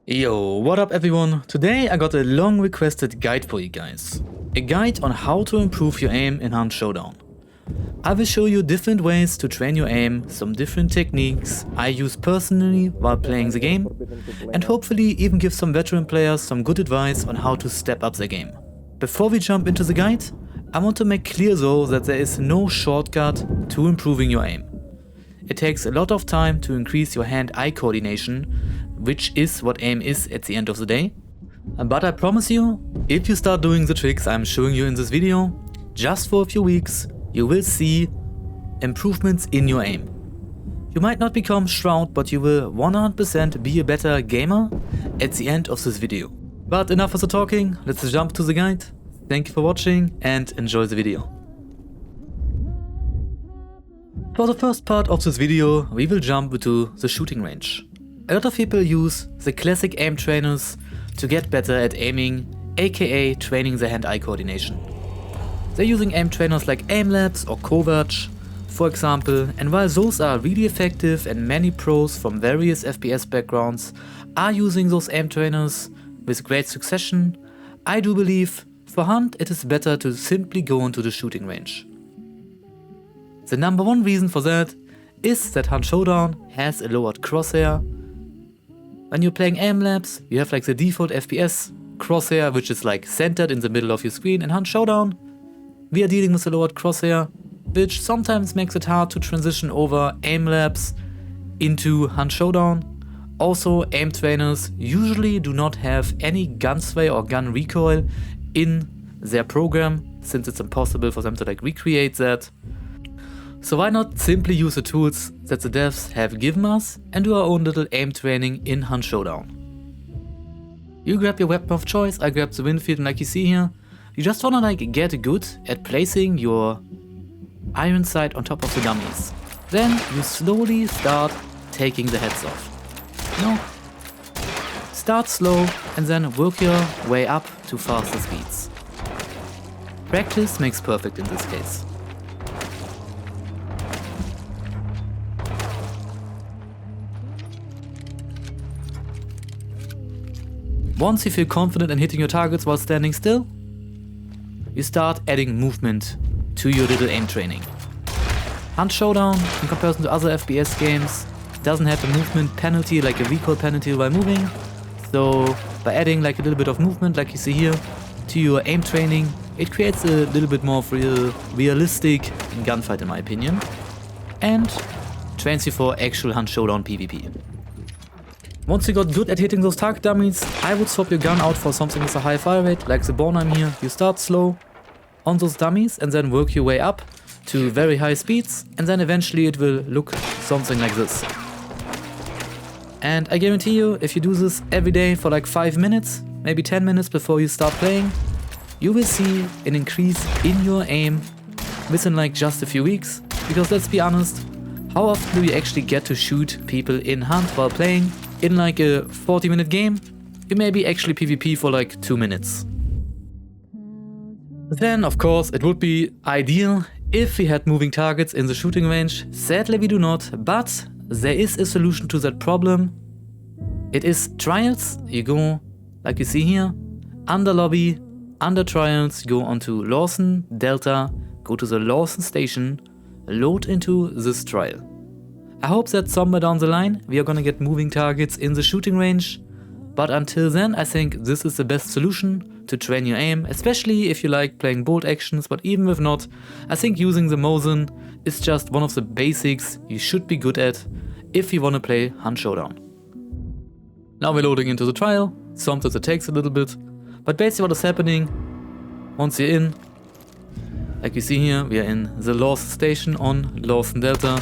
Yo, what up everyone? Today I got a long requested guide for you guys. A guide on how to improve your aim in Hunt Showdown. I will show you different ways to train your aim, some different techniques I use personally while playing the game, and hopefully even give some veteran players some good advice on how to step up their game. Before we jump into the guide, I want to make clear though that there is no shortcut to improving your aim. It takes a lot of time to increase your hand-eye coordination, which is what aim is at the end of the day. But I promise you, if you start doing the tricks I'm showing you in this video, just for a few weeks, you will see improvements in your aim. You might not become Shroud, but you will 100% be a better gamer at the end of this video. But enough of the talking, let's jump to the guide. Thank you for watching and enjoy the video. For the first part of this video, we will jump into the shooting range. A lot of people use the classic aim trainers to get better at aiming, aka training their hand-eye coordination. They're using aim trainers like aimlabs or Covert, for example, and while those are really effective and many pros from various FPS backgrounds are using those aim trainers with great succession, I do believe for Hunt it is better to simply go into the shooting range. The number one reason for that is that Hunt Showdown has a lowered crosshair. When you're playing aimlabs, you have like the default FPS crosshair, which is like centered in the middle of your screen. In Hunt Showdown, we are dealing with a lowered crosshair, which sometimes makes it hard to transition over aimlabs into Hunt Showdown. Also, aim trainers usually do not have any gunsway or gun recoil in their program, since it's impossible for them to like recreate that. So why not simply use the tools that the devs have given us and do our own little aim training in Hunt Showdown. You grab your weapon of choice, I grab the Winfield, and like you see here, you just wanna like get good at placing your iron sight on top of the dummies. Then you slowly start taking the heads off. You know, start slow and then work your way up to faster speeds. Practice makes perfect in this case. Once you feel confident in hitting your targets while standing still, you start adding movement to your little aim training. Hunt Showdown, in comparison to other FPS games, doesn't have a movement penalty like a recoil penalty while moving, so by adding like a little bit of movement like you see here to your aim training, it creates a little bit more of realistic gunfight in my opinion, and trains you for actual Hunt Showdown PvP. Once you got good at hitting those target dummies, I would swap your gun out for something with a high fire rate, like the Bornheim here. You start slow on those dummies and then work your way up to very high speeds, and then eventually it will look something like this. And I guarantee you, if you do this every day for like 5 minutes, maybe 10 minutes before you start playing, you will see an increase in your aim within like just a few weeks. Because let's be honest, how often do you actually get to shoot people in Hunt while playing? In like a 40-minute game, you maybe actually PvP for like 2 minutes. Then, of course, it would be ideal if we had moving targets in the shooting range. Sadly, we do not, but there is a solution to that problem. It is trials. You go, like you see here, under lobby, under trials, go onto Lawson, Delta, go to the Lawson station, load into this trial. I hope that somewhere down the line we are gonna get moving targets in the shooting range, but until then I think this is the best solution to train your aim, especially if you like playing bolt actions, but even if not, I think using the Mosin is just one of the basics you should be good at if you wanna play Hunt Showdown. Now we're loading into the trial, sometimes it takes a little bit, but basically what is happening, once you're in, like you see here, we are in the Lawson station on Lawson Delta.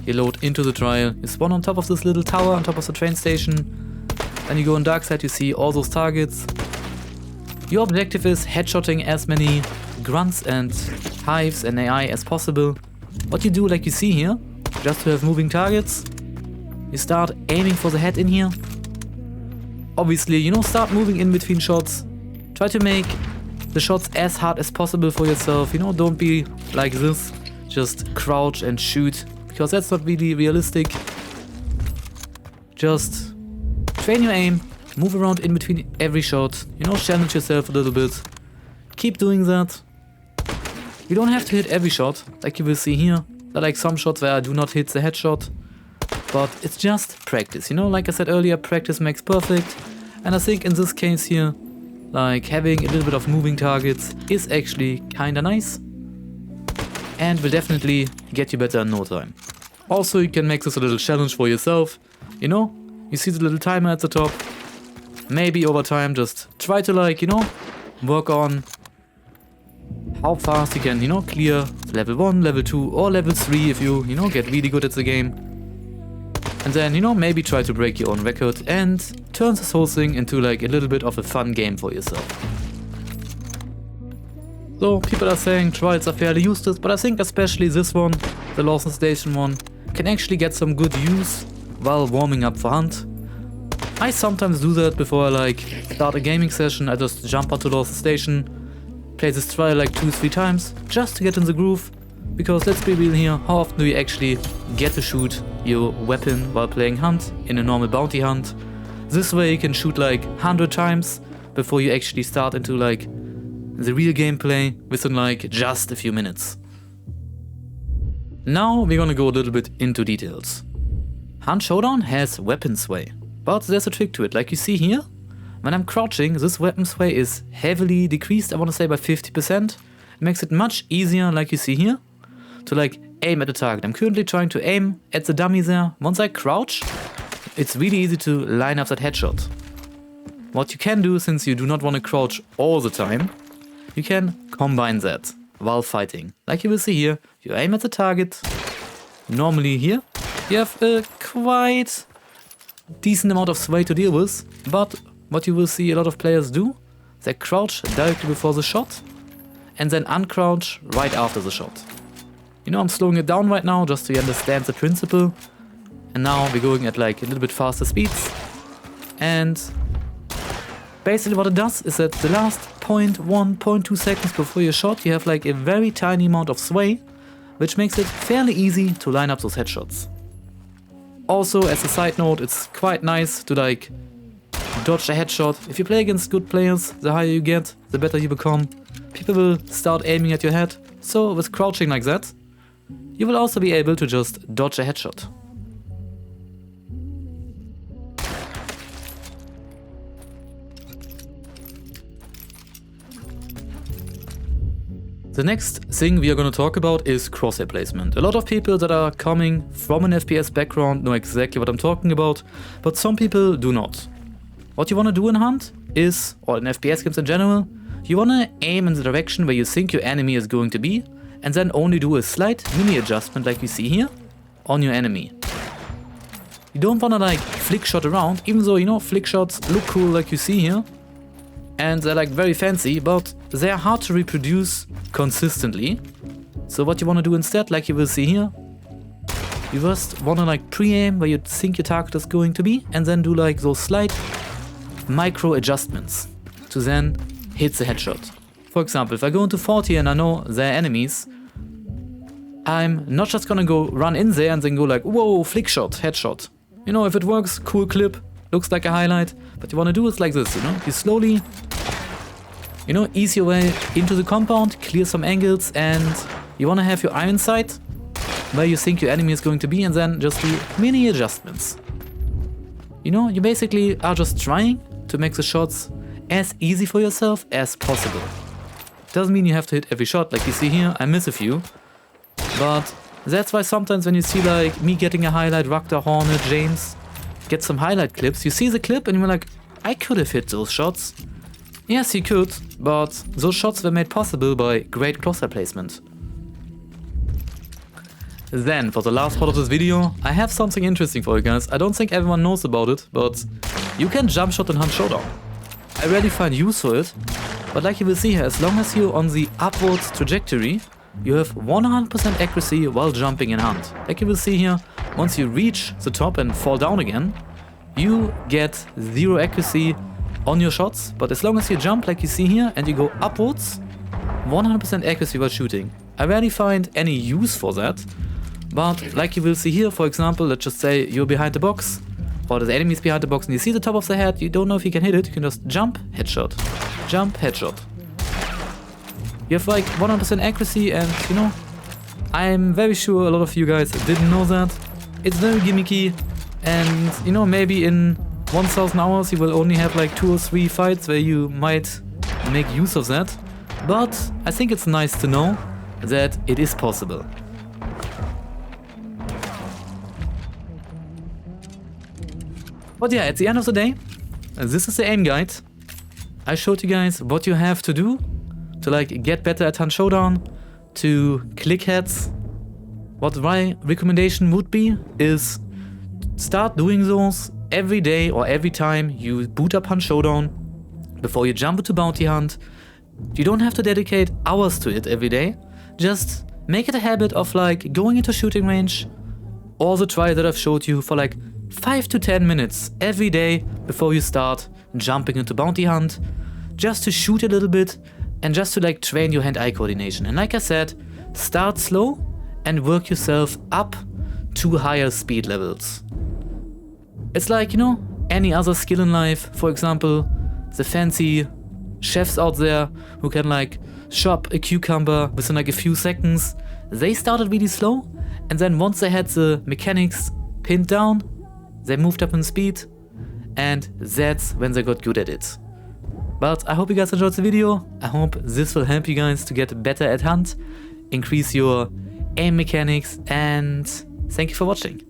You load into the trial, you spawn on top of this little tower on top of the train station, then you go on dark side, you see all those targets. Your objective is headshotting as many grunts and hives and AI as possible. What you do, like you see here, just to have moving targets, you start aiming for the head in here. Obviously, you know, start moving in between shots, try to make the shots as hard as possible for yourself, you know, don't be like this, just crouch and shoot. Because that's not really realistic. Just train your aim, move around in between every shot, you know, challenge yourself a little bit. Keep doing that. You don't have to hit every shot, like you will see here. There are like some shots where I do not hit the headshot, but it's just practice, you know, like I said earlier, practice makes perfect. And I think in this case here, like having a little bit of moving targets is actually kinda nice and will definitely get you better in no time. Also, you can make this a little challenge for yourself, you know, you see the little timer at the top. Maybe over time just try to, like, you know, work on how fast you can, you know, clear level 1, level 2 or level 3 if you know, get really good at the game. And then, you know, maybe try to break your own record and turn this whole thing into like a little bit of a fun game for yourself. So people are saying trials are fairly useless, but I think especially this one, the Lawstation one, can actually get some good use while warming up for Hunt. I sometimes do that before I like start a gaming session. I just jump onto Lawstation, play this trial like 2-3 times just to get in the groove. Because let's be real here, how often do you actually get to shoot your weapon while playing Hunt in a normal bounty hunt? This way you can shoot like 100 times before you actually start into like the real gameplay within like just a few minutes. Now we're gonna go a little bit into details. Hunt Showdown has weapon sway, but there's a trick to it. Like you see here, when I'm crouching, this weapon sway is heavily decreased, I want to say by 50%. It makes it much easier, like you see here, to like aim at the target. I'm currently trying to aim at the dummy there. Once I crouch, it's really easy to line up that headshot. What you can do, since you do not want to crouch all the time, you can combine that while fighting. Like you will see here, you aim at the target. Normally here, you have a quite decent amount of sway to deal with, but what you will see a lot of players do, they crouch directly before the shot and then uncrouch right after the shot. You know, I'm slowing it down right now just so you understand the principle. And now we're going at like a little bit faster speeds. And basically what it does is that the last 0.1, 0.2 seconds before your shot, you have like a very tiny amount of sway, which makes it fairly easy to line up those headshots. Also, as a side note, it's quite nice to like dodge a headshot. If you play against good players, the higher you get, the better you become. People will start aiming at your head. So with crouching like that, you will also be able to just dodge a headshot. The next thing we are going to talk about is crosshair placement. A lot of people that are coming from an FPS background know exactly what I'm talking about, but some people do not. What you want to do in Hunt is, or in FPS games in general, you want to aim in the direction where you think your enemy is going to be, and then only do a slight mini adjustment like you see here on your enemy. You don't want to like flick shot around, even though, you know, flick shots look cool like you see here, and they're like very fancy, but they're hard to reproduce consistently. So what you want to do instead, like you will see here, you just want to like pre-aim where you think your target is going to be, and then do like those slight micro adjustments to then hit the headshot. For example, if I go into 40 and I know they're enemies, I'm not just gonna go run in there and then go like, whoa, flick shot, headshot. You know, if it works, cool clip, looks like a highlight, but you wanna do it like this, you know? You slowly, you know, ease your way into the compound, clear some angles, and you wanna have your eye in sight where you think your enemy is going to be, and then just do mini adjustments. You know, you basically are just trying to make the shots as easy for yourself as possible. Doesn't mean you have to hit every shot, like you see here, I miss a few. But that's why sometimes when you see like me getting a highlight, Rakta, Hornet, James, get some highlight clips, you see the clip and you're like, I could have hit those shots. Yes, you could, but those shots were made possible by great crosshair placement. Then, for the last part of this video, I have something interesting for you guys. I don't think everyone knows about it, but you can jump shot in Hunt Showdown. I rarely find use for it, but like you will see here, as long as you're on the upwards trajectory, you have 100% accuracy while jumping in Hunt. Like you will see here, once you reach the top and fall down again, you get 0 accuracy on your shots, but as long as you jump like you see here and you go upwards, 100% accuracy while shooting. I rarely find any use for that, but like you will see here, for example, let's just say you're behind the box, or the enemies behind the box and you see the top of the head, you don't know if you can hit it, you can just jump, headshot. Jump, headshot. You have like 100% accuracy, and you know, I'm very sure a lot of you guys didn't know that. It's very gimmicky, and you know, maybe in 1000 hours you will only have like 2 or 3 fights where you might make use of that. But I think it's nice to know that it is possible. But yeah, at the end of the day, this is the aim guide. I showed you guys what you have to do to like get better at Hunt Showdown, to click heads. What my recommendation would be is start doing those every day or every time you boot up Hunt Showdown before you jump into Bounty Hunt. You don't have to dedicate hours to it every day. Just make it a habit of like going into shooting range or the trial that I've showed you for like 5 to 10 minutes every day before you start jumping into Bounty Hunt, just to shoot a little bit and just to like train your hand-eye coordination. And like I said, start slow and work yourself up to higher speed levels. It's like, you know, any other skill in life. For example, the fancy chefs out there who can like chop a cucumber within like a few seconds. They started really slow, and then once they had the mechanics pinned down, they moved up in speed, and that's when they got good at it. But I hope you guys enjoyed the video. I hope this will help you guys to get better at Hunt, increase your aim mechanics, and thank you for watching.